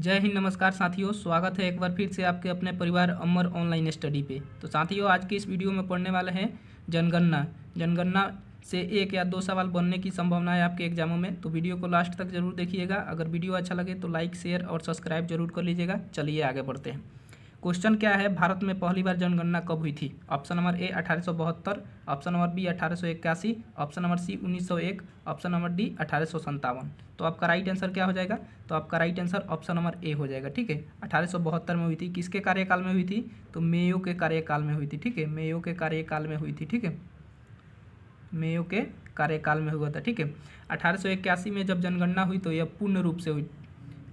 जय हिंद, नमस्कार साथियों। स्वागत है एक बार फिर से आपके अपने परिवार अमर ऑनलाइन स्टडी पे। तो साथियों, आज की इस वीडियो में पढ़ने वाले हैं जनगणना। जनगणना से 1 या 2 सवाल बनने की संभावना है आपके एग्जामों में, तो वीडियो को लास्ट तक जरूर देखिएगा। अगर वीडियो अच्छा लगे तो लाइक, शेयर और सब्सक्राइब जरूर कर लीजिएगा। चलिए आगे बढ़ते हैं। क्वेश्चन क्या है, भारत में पहली बार जनगणना कब हुई थी? Option number A 1872, option number B 1881, option number C 1901, option number D 1857। तो आपका राइट आंसर क्या हो जाएगा? तो आपका राइट आंसर ऑप्शन नंबर ए हो जाएगा। ठीक है, 1872 में हुई थी। किसके कार्यकाल में हुई थी? तो मेयो के कार्यकाल में हुई थी। ठीक है, मेयो के कार्यकाल में हुई थी। ठीक है, मेयो के कार्यकाल में हुआ था। ठीक है, 1881 में जब जनगणना हुई तो यह पूर्ण रूप से हुई।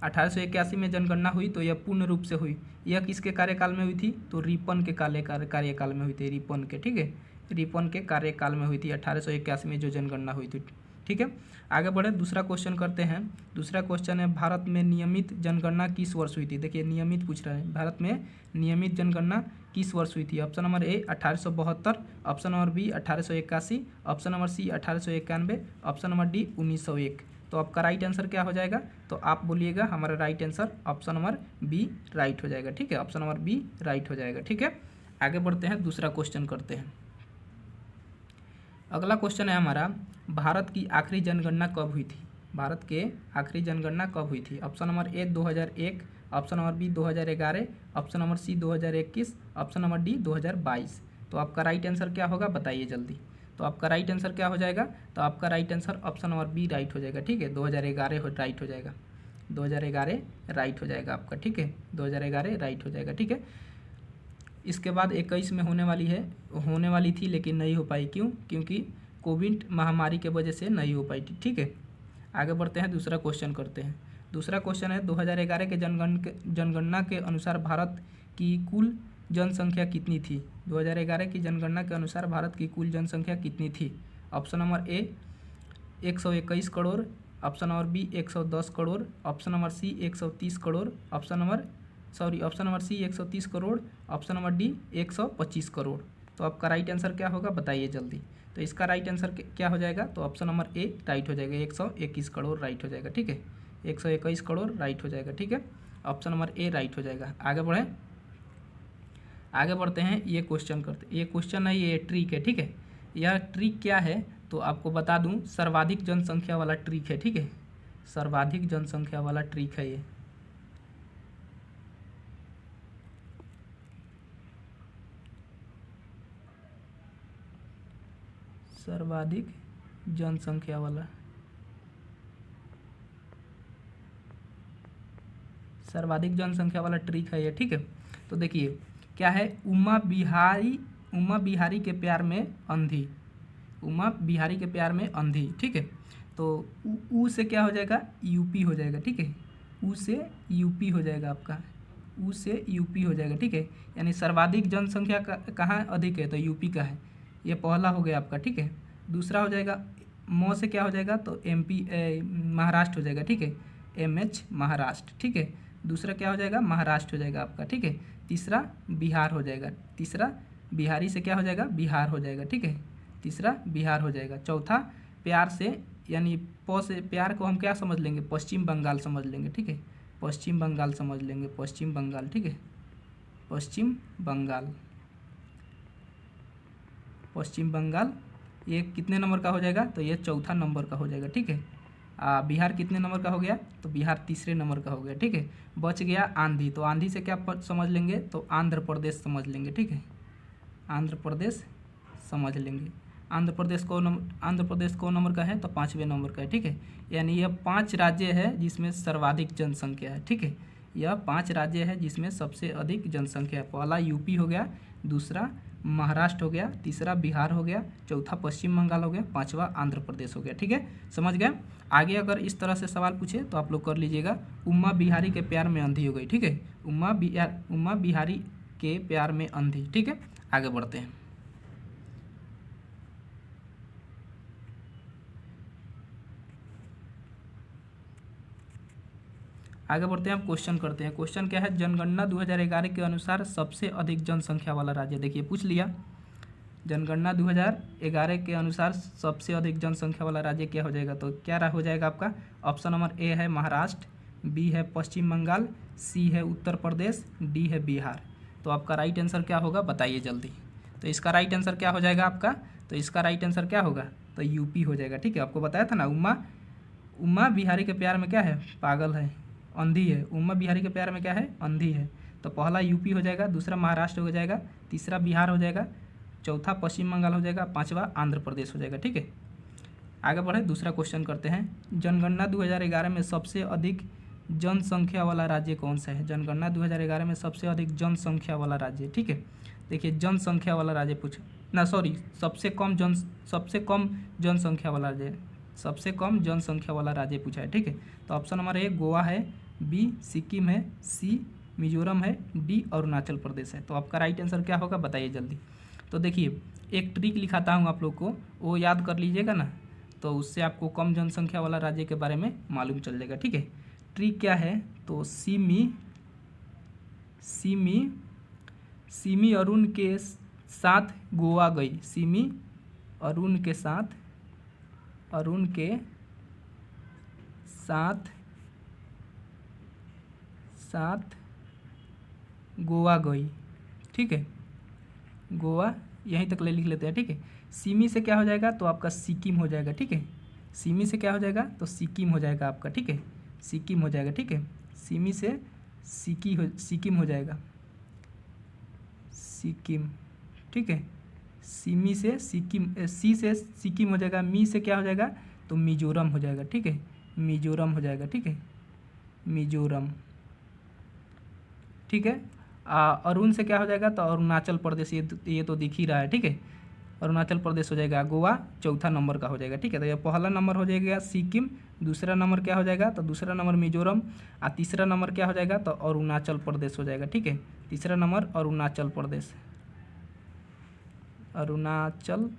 1881 में जनगणना हुई तो यह पूर्ण रूप से हुई। यह किसके कार्यकाल में हुई थी? तो रिपन के कार्यकाल में हुई थी। रिपन के, ठीक है, रिपन के कार्यकाल में हुई थी 1881 में जो जनगणना हुई थी। ठीक है, आगे बढ़े, दूसरा क्वेश्चन करते हैं। दूसरा क्वेश्चन है, भारत में नियमित जनगणना किस वर्ष हुई थी? देखिए, नियमित पूछ रहा है, भारत में नियमित जनगणना किस वर्ष हुई थी? Option number A 1872, option number B 1881, option number C 1891, option number D 1901। तो आपका राइट आंसर क्या हो जाएगा? तो आप बोलिएगा हमारा right answer option number B right हो जाएगा। ठीक है, ऑप्शन नंबर बी राइट हो जाएगा। ठीक है, आगे बढ़ते हैं, दूसरा क्वेश्चन करते हैं। अगला क्वेश्चन है हमारा, भारत की आखिरी जनगणना कब हुई थी? भारत के आखिरी जनगणना कब हुई थी? Option number A 2001, option number B 2011, option number C 2021, option number D 2022। तो आपका राइट आंसर क्या होगा, बताइए जल्दी। तो आपका राइट आंसर क्या हो जाएगा? तो आपका right answer option number B right हो जाएगा। ठीक है, 2011 राइट हो जाएगा। 2011 राइट हो जाएगा आपका। ठीक है, 2011 राइट हो जाएगा। ठीक है, इसके बाद 21 में होने वाली थी लेकिन नहीं हो पाई। क्यों? क्योंकि कोविड महामारी के वजह से नहीं हो पाई थी। ठीक है, आगे बढ़ते हैं, दूसरा क्वेश्चन करते हैं। दूसरा क्वेश्चन है, 2011 के जनगणना के अनुसार भारत की कुल जनसंख्या कितनी थी? 2011 की जनगणना के अनुसार भारत की कुल जनसंख्या कितनी थी? Option number A 121 crore, option number B 110 crore, option number C 130 crore, option number C 130 crore, option number D 125 crore. तो आपका राइट आंसर क्या होगा, बताइए जल्दी। तो इसका राइट आंसर क्या हो जाएगा? तो ऑप्शन नंबर ए राइट हो जाएगा, 121 करोड़ राइट हो जाएगा। ठीक है, 121 करोड़ राइट हो जाएगा। ठीक है, ऑप्शन नंबर ए राइट हो जाएगा। आगे बढ़ते हैं, ये क्वेश्चन करते, ये क्वेश्चन है, ये ट्रिक है। ठीक है, यह ट्रिक क्या है तो आपको बता दूं, सर्वाधिक जनसंख्या वाला ट्रिक है। ठीक है, सर्वाधिक जनसंख्या वाला ट्रिक है ये। सर्वाधिक जनसंख्या वाला ट्रिक है ये। ठीक है, तो देखिए क्या है, उमा बिहारी के प्यार में अंधी। उमा बिहारी के प्यार में अंधी। ठीक है, तो ऊ से क्या हो जाएगा, यूपी हो जाएगा। ठीक है, ऊ से यूपी हो जाएगा आपका, ऊ से यूपी हो जाएगा। ठीक है, यानी सर्वाधिक जनसंख्या कहाँ अधिक है? तो यूपी का है। ये पहला हो गया आपका। ठीक है, दूसरा हो जाएगा, मौ से क्या हो जाएगा? तो एमपी महाराष्ट्र हो जाएगा। ठीक है, एमएच महाराष्ट्र। ठीक है, दूसरा क्या हो जाएगा? महाराष्ट्र हो जाएगा आपका। ठीक है, तीसरा बिहार हो जाएगा। तीसरा बिहारी से क्या हो जाएगा? बिहार हो जाएगा। ठीक है, तीसरा बिहार हो जाएगा। चौथा प्यार से, यानी प से प्यार को हम क्या समझ लेंगे? पश्चिम बंगाल समझ लेंगे। ठीक है, पश्चिम बंगाल समझ लेंगे, पश्चिम बंगाल। ठीक है, पश्चिम बंगाल, पश्चिम बंगाल। ये कितने नंबर का हो जाएगा? तो ये चौथा नंबर का हो जाएगा। ठीक है, बिहार कितने नंबर का हो गया? तो बिहार तीसरे नंबर का हो गया। ठीक है, बच गया आंधी। तो आंधी से क्या समझ लेंगे? तो आंध्र प्रदेश समझ लेंगे। ठीक है, आंध्र प्रदेश समझ लेंगे। आंध्र प्रदेश कौन नंबर का है? तो 5वें नंबर का है। ठीक है, यानी यह 5 राज्य है जिसमें सर्वाधिक जनसंख्या है। ठीक है, यह 5 राज्य है जिसमें सबसे अधिक जनसंख्या है। पहला यूपी हो गया, दूसरा महाराष्ट्र हो गया, तीसरा बिहार हो गया, चौथा पश्चिम बंगाल हो गया, पांचवा आंध्र प्रदेश हो गया। ठीक है, समझ गए। आगे अगर इस तरह से सवाल पूछे तो आप लोग कर लीजिएगा, उमा बिहारी के प्यार में अंधी हो गई। ठीक है, उमा बिहारी के प्यार में अंधी। ठीक है, आगे बढ़ते हैं। आगे बढ़ते हैं, आप क्वेश्चन करते हैं। क्वेश्चन क्या है, जनगणना 2011 के अनुसार सबसे अधिक जनसंख्या वाला राज्य। देखिए पूछ लिया, जनगणना 2011 के अनुसार सबसे अधिक जनसंख्या वाला राज्य क्या हो जाएगा? तो क्या हो जाएगा आपका? ऑप्शन नंबर ए है महाराष्ट्र, बी है पश्चिम बंगाल, सी है उत्तर प्रदेश, डी है बिहार। तो आपका राइट आंसर क्या होगा बताइए जल्दी। तो इसका राइट आंसर क्या हो जाएगा आपका, तो इसका राइट आंसर क्या होगा, तो यूपी हो जाएगा। ठीक है, आपको बताया था ना, उमा बिहारी के प्यार में क्या है, पागल है, अंधी है। उमा बिहारी के प्यार में क्या है, अंधी है। तो पहला यूपी हो जाएगा, दूसरा महाराष्ट्र हो जाएगा, तीसरा बिहार हो जाएगा, चौथा पश्चिम बंगाल हो जाएगा, पांचवा आंध्र प्रदेश हो जाएगा। ठीक है, आगे बढ़े, दूसरा क्वेश्चन करते हैं। जनगणना 2011 में सबसे अधिक जनसंख्या वाला राज्य कौन सा है। जनगणना 2011 में सबसे अधिक जनसंख्या वाला राज्य, ठीक है, देखिए जनसंख्या वाला राज्य पूछा ना, सॉरी, सबसे कम जनसंख्या वाला राज्य, सबसे कम जनसंख्या वाला राज्य पूछा है। ठीक है, तो ऑप्शन नंबर ए गोवा है, बी सिक्किम है, सी मिजोरम है, डी अरुणाचल प्रदेश है। तो आपका राइट आंसर क्या होगा बताइए जल्दी। तो देखिए एक ट्रिक लिखाता हूँ आप लोग को, वो याद कर लीजिएगा ना, तो उससे आपको कम जनसंख्या वाला राज्य के बारे में मालूम चल जाएगा। ठीक है, ट्रिक क्या है, तो सिमी अरुण के साथ गोवा गई, सिमी अरुण के साथ गोवा गई। ठीक है, गोवा यहीं तक ले लिख लेते हैं। ठीक है, सिमी से क्या हो जाएगा, तो आपका सिक्किम हो जाएगा। ठीक है, सिमी से क्या हो जाएगा, तो सिक्किम हो जाएगा आपका। ठीक है, सिक्किम हो जाएगा। ठीक है, सिमी से सिक्किम हो जाएगा, सिक्किम। ठीक है, सिमी से सिक्किम, सी से सिक्किम हो जाएगा, मी से क्या हो जाएगा, तो मिजोरम हो जाएगा। ठीक है, मिजोरम हो जाएगा। ठीक है, मिजोरम। ठीक है, अरुण से क्या हो जाएगा, तो अरुणाचल प्रदेश, ये तो दिख ही रहा है। ठीक है, अरुणाचल प्रदेश हो जाएगा, गोवा चौथा नंबर का हो जाएगा। ठीक है, तो ये पहला नंबर हो जाएगा सिक्किम, दूसरा नंबर क्या हो जाएगा, तो दूसरा नंबर मिजोरम, और तीसरा नंबर क्या हो जाएगा, तो अरुणाचल प्रदेश हो जाएगा। ठीक है, तीसरा नंबर अरुणाचल प्रदेश, अरुणाचल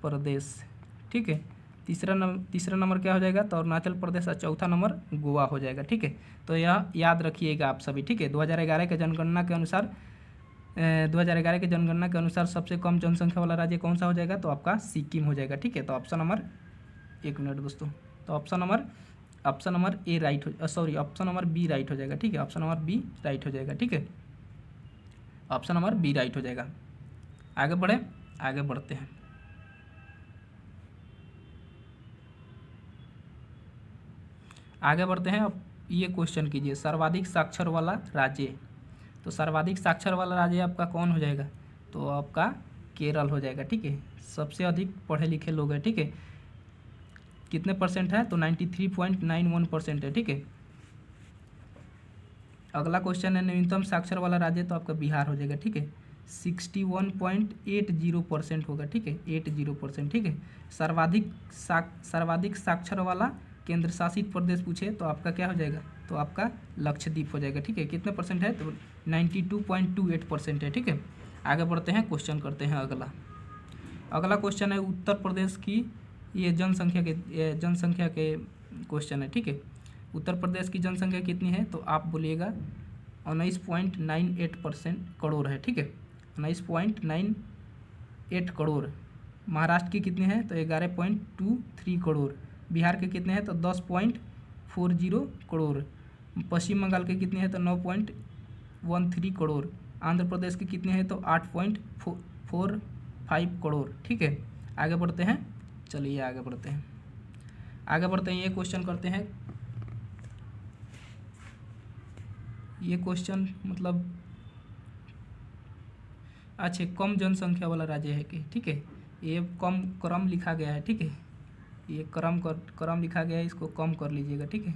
प्रदेश। ठीक है, तीसरा नंबर क्या हो जाएगा, तो अरुणाचल प्रदेश, और चौथा नंबर गोवा हो जाएगा। ठीक है, तो यह याद रखिएगा आप सभी। ठीक है, 2011 के जनगणना के अनुसार 2011 के जनगणना के अनुसार सबसे कम जनसंख्या वाला राज्य कौन सा हो जाएगा, तो आपका सिक्किम हो जाएगा। ठीक है, तो ऑप्शन नंबर, एक मिनट दोस्तों, तो ऑप्शन नंबर ए राइट हो, sorry, option number B right हो जाएगा। ठीक है, ऑप्शन नंबर बी राइट हो जाएगा। ठीक है, ऑप्शन नंबर बी राइट हो जाएगा। आगे बढ़ते हैं। अब ये क्वेश्चन कीजिए, सर्वाधिक साक्षर वाला राज्य। तो सर्वाधिक साक्षर वाला राज्य आपका कौन हो जाएगा, तो आपका केरल हो जाएगा। ठीक है, सबसे अधिक पढ़े लिखे लोग हैं। ठीक है, कितने परसेंट है, तो 93.91% है। ठीक है, अगला क्वेश्चन है न्यूनतम साक्षर वाला राज्य, तो आपका बिहार हो जाएगा। ठीक है, 61.80% होगा। ठीक है, 80%। ठीक है, सर्वाधिक साक्षर वाला केंद्र शासित प्रदेश पूछे तो आपका क्या हो जाएगा, तो आपका लक्षद्वीप हो जाएगा। ठीक है, कितने परसेंट है, तो 92.28% है। ठीक है, आगे बढ़ते हैं, क्वेश्चन करते हैं अगला क्वेश्चन है उत्तर प्रदेश की, ये जनसंख्या के क्वेश्चन है। ठीक है, उत्तर प्रदेश की जनसंख्या कितनी है, तो आप बोलिएगा 19.98% करोड़ है। ठीक है, 19.98 करोड़। महाराष्ट्र की कितनी है, तो 11.23 करोड़। बिहार के कितने हैं, तो 10.40 करोड़। पश्चिम बंगाल के कितने हैं, तो 9.13 करोड़। आंध्र प्रदेश के कितने हैं, तो 8.45 करोड़। ठीक है, आगे बढ़ते हैं, चलिए आगे बढ़ते हैं। ये क्वेश्चन करते हैं। ये क्वेश्चन मतलब अच्छा, कम जनसंख्या वाला राज्य है कि, ठीक है, ये कम क्रम लिखा गया है। ठीक है, ये क्रम लिखा गया है, इसको कम कर लीजिएगा। ठीक है,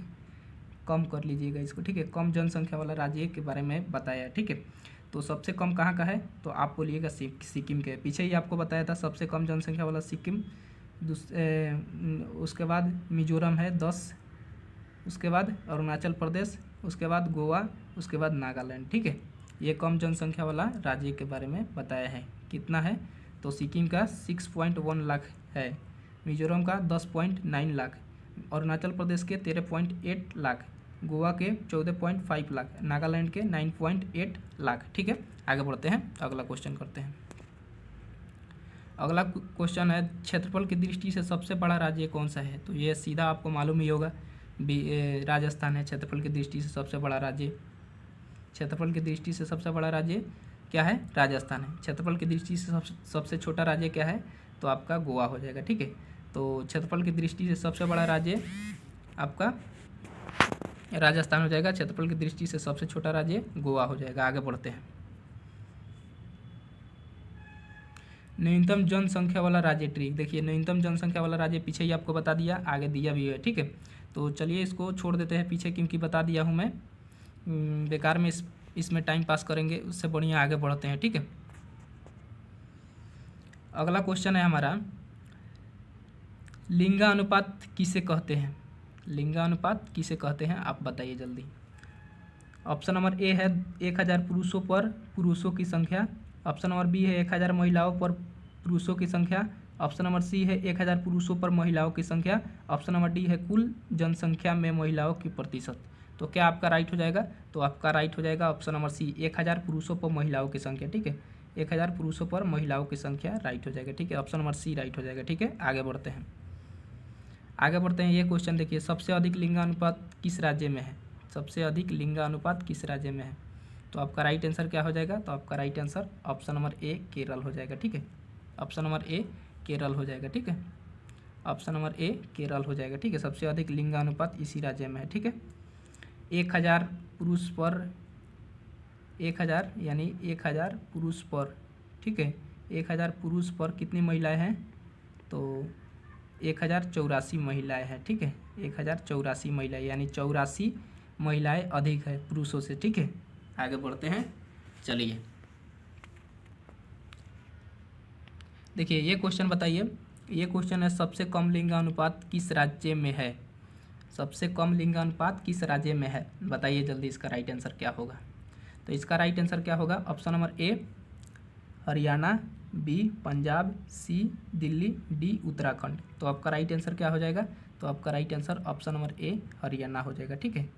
कम कर लीजिएगा इसको। ठीक है, कम जनसंख्या वाला राज्य के बारे में बताया है। ठीक है, तो सबसे कम कहाँ का है, तो आप बोलिएगा सिक्किम के। पीछे ही आपको बताया था सबसे कम जनसंख्या वाला सिक्किम, उसके बाद मिजोरम है 10, उसके बाद अरुणाचल प्रदेश, उसके बाद गोवा, उसके बाद नागालैंड। ठीक है, ये कम जनसंख्या वाला राज्य के बारे में बताया है। कितना है, तो सिक्किम का 6.1 लाख है, मिजोरम का 10.9 लाख, अरुणाचल प्रदेश के 13.8 लाख, गोवा के 14.5 लाख, नागालैंड के 9.8 लाख। ठीक है, आगे बढ़ते हैं, अगला क्वेश्चन करते हैं। अगला क्वेश्चन है क्षेत्रफल की दृष्टि से सबसे बड़ा राज्य कौन सा है, तो ये सीधा आपको मालूम ही होगा, राजस्थान है क्षेत्रफल की दृष्टि से सबसे बड़ा राज्य। क्षेत्रफल की दृष्टि से सबसे बड़ा राज्य क्या है? राजस्थान है। क्षेत्रफल की दृष्टि से सबसे छोटा राज्य क्या है? तो आपका गोवा हो जाएगा। ठीक है, तो क्षेत्रफल की दृष्टि से सबसे बड़ा राज्य आपका राजस्थान हो जाएगा, क्षेत्रफल की दृष्टि से सबसे छोटा राज्य गोवा हो जाएगा। आगे बढ़ते हैं। न्यूनतम जनसंख्या वाला राज्य ट्रिक, देखिए न्यूनतम जनसंख्या वाला राज्य पीछे ही आपको बता दिया, आगे दिया भी है। ठीक है, तो चलिए इसको छोड़ देते हैं पीछे, क्योंकि बता दिया हूँ मैं, बेकार में इसमें टाइम पास करेंगे, उससे बढ़िया आगे बढ़ते हैं। ठीक है, अगला क्वेश्चन है हमारा, लिंगानुपात किसे कहते हैं? लिंगानुपात किसे कहते हैं, आप बताइए जल्दी। ऑप्शन नंबर ए है 1000 पुरुषों पर पुरुषों की संख्या। ऑप्शन नंबर बी है 1000 महिलाओं पर पुरुषों की संख्या। ऑप्शन नंबर सी है 1000 पुरुषों पर महिलाओं की संख्या। ऑप्शन नंबर डी है कुल जनसंख्या में महिलाओं की प्रतिशत। तो क्या आपका राइट हो जाएगा? तो आपका राइट हो जाएगा ऑप्शन नंबर सी, 1000 पुरुषों पर महिलाओं की संख्या। ठीक है, 1000 पुरुषों पर महिलाओं की संख्या राइट हो जाएगा। ठीक है, ऑप्शन नंबर सी राइट हो जाएगा। ठीक है, आगे बढ़ते हैं। आगे बढ़ते हैं, ये क्वेश्चन देखिए, सबसे अधिक लिंगानुपात किस राज्य में है? सबसे अधिक लिंगानुपात किस राज्य में है? तो आपका राइट आंसर क्या हो जाएगा? तो आपका राइट आंसर ऑप्शन नंबर ए केरल हो जाएगा। ठीक है, ऑप्शन नंबर ए केरल हो जाएगा। ठीक है, ऑप्शन नंबर ए केरल हो जाएगा। ठीक है, सबसे अधिक लिंगानुपात इसी राज्य में है। ठीक है, 1000 पुरुष पर 1000 यानी 1000 पुरुष पर, ठीक है, 1000 पुरुष पर कितनी महिलाएं हैं? तो 1084 महिलाएं हैं। ठीक है, 1084 महिलाएं, यानी 84 महिलाएं अधिक है पुरुषों से। ठीक है, आगे बढ़ते हैं। चलिए देखिए, ये क्वेश्चन बताइए, ये क्वेश्चन है, सबसे कम लिंगानुपात किस राज्य में है? सबसे कम लिंगानुपात किस राज्य में है? बताइए जल्दी, इसका राइट आंसर क्या होगा? तो इसका राइट आंसर क्या होगा? Option number A Haryana, B Punjab, C Delhi, D Uttarakhand. तो आपका राइट आंसर क्या हो जाएगा? तो आपका right answer option number A Haryana हो जाएगा। ठीक है,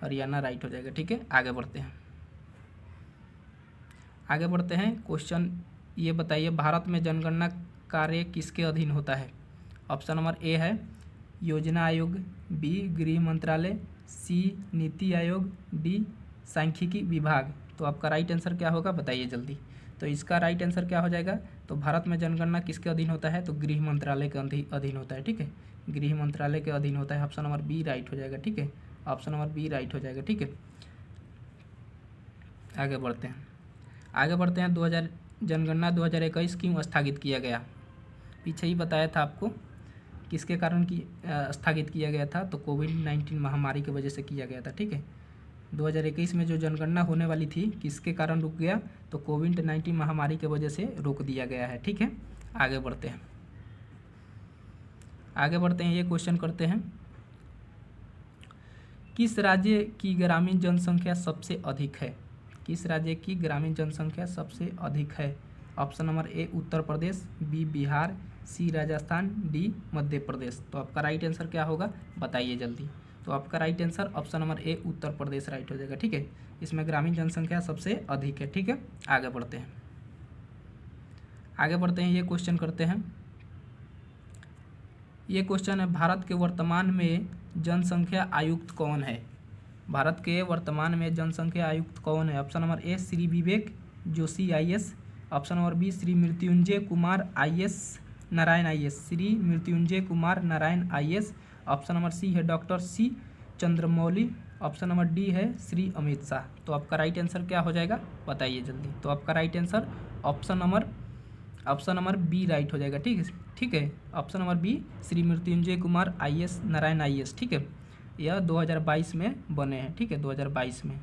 हरियाणा राइट हो जाएगा। ठीक है, आगे बढ़ते हैं। आगे बढ़ते हैं, क्वेश्चन ये बताइए, भारत में जनगणना कार्य किसके अधीन होता है? ऑप्शन नंबर ए है योजना आयोग, बी गृह मंत्रालय, सी नीति आयोग, डी सांख्यिकी विभाग। तो आपका राइट आंसर क्या होगा? बताइए जल्दी। तो इसका राइट आंसर क्या हो जाएगा? तो भारत में जनगणना किसके अधीन होता है? तो गृह मंत्रालय के अधीन होता है। ठीक है, गृह मंत्रालय के अधीन होता है। ऑप्शन नंबर बी राइट हो जाएगा। ठीक है, ऑप्शन नंबर बी राइट हो जाएगा। ठीक है, आगे बढ़ते हैं। आगे बढ़ते हैं, 2000 जनगणना 2021 क्यों स्थगित किया गया? पीछे ही बताया था आपको किसके कारण की स्थगित किया गया था। तो कोविड-19 महामारी की वजह से किया गया था। ठीक है, 2021 में जो जनगणना होने वाली थी किसके कारण रुक गया? तो कोविड-19 महामारी की वजह से रोक दिया गया है। ठीक है, आगे बढ़ते हैं। आगे बढ़ते हैं, ये क्वेश्चन करते हैं, किस राज्य की ग्रामीण जनसंख्या सबसे अधिक है? किस राज्य की ग्रामीण जनसंख्या सबसे अधिक है? Option number A Uttar Pradesh, B Bihar, C Rajasthan, D Madhya Pradesh. तो आपका राइट आंसर क्या होगा? बताइए जल्दी। तो आपका right answer option number A Uttar Pradesh right हो जाएगा। ठीक है, इसमें ग्रामीण जनसंख्या सबसे अधिक है। ठीक है, आगे बढ़ते हैं। आगे बढ़ते हैं, ये क्वेश्चन करते हैं, ये क्वेश्चन है, भारत के वर्तमान में जनसंख्या आयुक्त कौन है? भारत के वर्तमान में जनसंख्या आयुक्त कौन है? Option number A Shri Vivek Joshi IAS। Option number B Shri Mrityunjay Kumar IAS Narayan IAS, Shri Mrityunjay Kumar Narayan IAS। Option number C है doctor C Chandramouli. Option number D है श्री अमित शाह। तो आपका राइट आंसर क्या हो जाएगा? बताइए जल्दी। तो आपका right answer option number B right हो जाएगा। ठीक है, ठीक है, option number B Shri Mrityunjay Kumar IAS Narayan IAS। ठीक है, यह 2022 में बने हैं। ठीक है, 2022 में।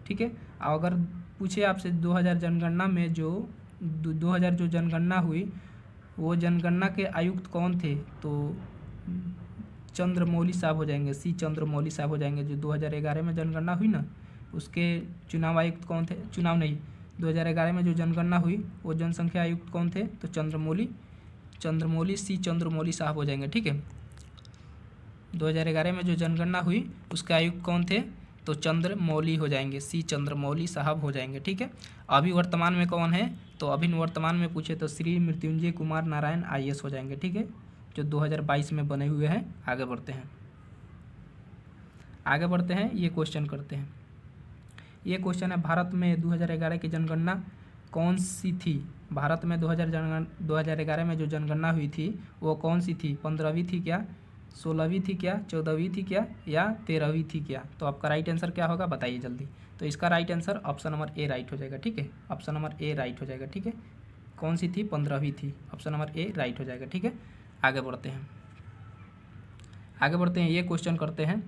ठीक है, अगर पूछे आपसे 2000 जनगणना में जो 2000 जो जनगणना हुई, वो जनगणना के आयुक्त कौन थे? तो चंद्रमौली साहब हो जाएंगे, सी चंद्रमौली साहब हो जाएंगे। जो 2011 में जनगणना हुई ना, उसके चुनाव आयुक्त कौन थे? चुनाव नहीं, 2011 में जो जनगणना हुई वो जनसंख्या आयुक्त कौन थे? तो चंद्रमौली सी चंद्रमौली साहब हो जाएंगे। ठीक है, 2011 में जो जनगणना हुई उसके आयुक्त कौन थे? तो चंद्रमौली हो जाएंगे, सी चंद्रमौली साहब हो जाएंगे। ठीक है, अभी वर्तमान में कौन है? तो अभी वर्तमान में पूछे तो श्री मृत्युंजय कुमार नारायण IAS हो जाएंगे। ठीक है, जो 2022 में बने हुए हैं। आगे बढ़ते हैं। आगे बढ़ते हैं, ये क्वेश्चन करते हैं। ये क्वेश्चन है, भारत में 2011 की जनगणना कौन सी थी? भारत में 2011 में जो जनगणना हुई थी वो कौन सी थी? 15वीं थी क्या, 16वीं थी क्या, 14वीं थी क्या, या 13वीं थी क्या? तो आपका राइट आंसर क्या होगा, बताइए जल्दी। तो इसका right answer option number A right हो जाएगा, ठीक है। ऑप्शन नंबर ए राइट हो जाएगा, ठीक है। कौन सी थी? 15वीं थी। ऑप्शन नंबर ए राइट हो जाएगा, ठीक है। आगे बढ़ते हैं, आगे बढ़ते हैं, ये क्वेश्चन करते हैं।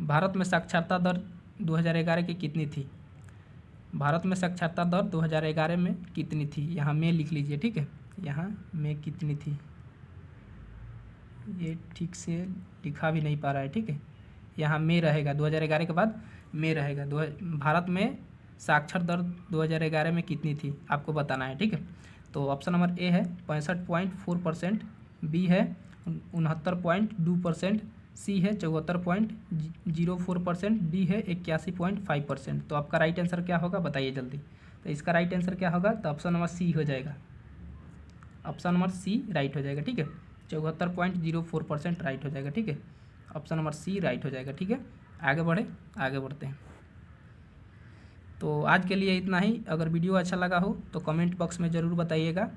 भारत में साक्षरता दर 2011 की कितनी थी? भारत में साक्षरता दर 2011 में कितनी थी? यहाँ में लिख लीजिए, ठीक है। यहाँ में कितनी थी, ये ठीक से लिखा भी नहीं पा रहा है, ठीक है। यहाँ में रहेगा, 2011 के बाद में रहेगा। भारत में साक्षर दर 2011 में कितनी थी आपको बताना है, ठीक है। तो ऑप्शन नंबर ए है 65.4%, बी है 69.2%, सी है 74.04%, डी है 81.5%। तो आपका राइट आंसर क्या होगा, बताइए जल्दी। तो इसका राइट आंसर क्या होगा, तो ऑप्शन नंबर सी हो जाएगा। ऑप्शन नंबर सी राइट हो जाएगा, ठीक है। 74.04% राइट हो जाएगा, ठीक है। ऑप्शन नंबर सी राइट हो जाएगा, ठीक है। आगे बढ़ते हैं। तो आज के लिए इतना ही। अगर वीडियो अच्छा लगा हो तो कमेंट बॉक्स में ज़रूर बताइएगा।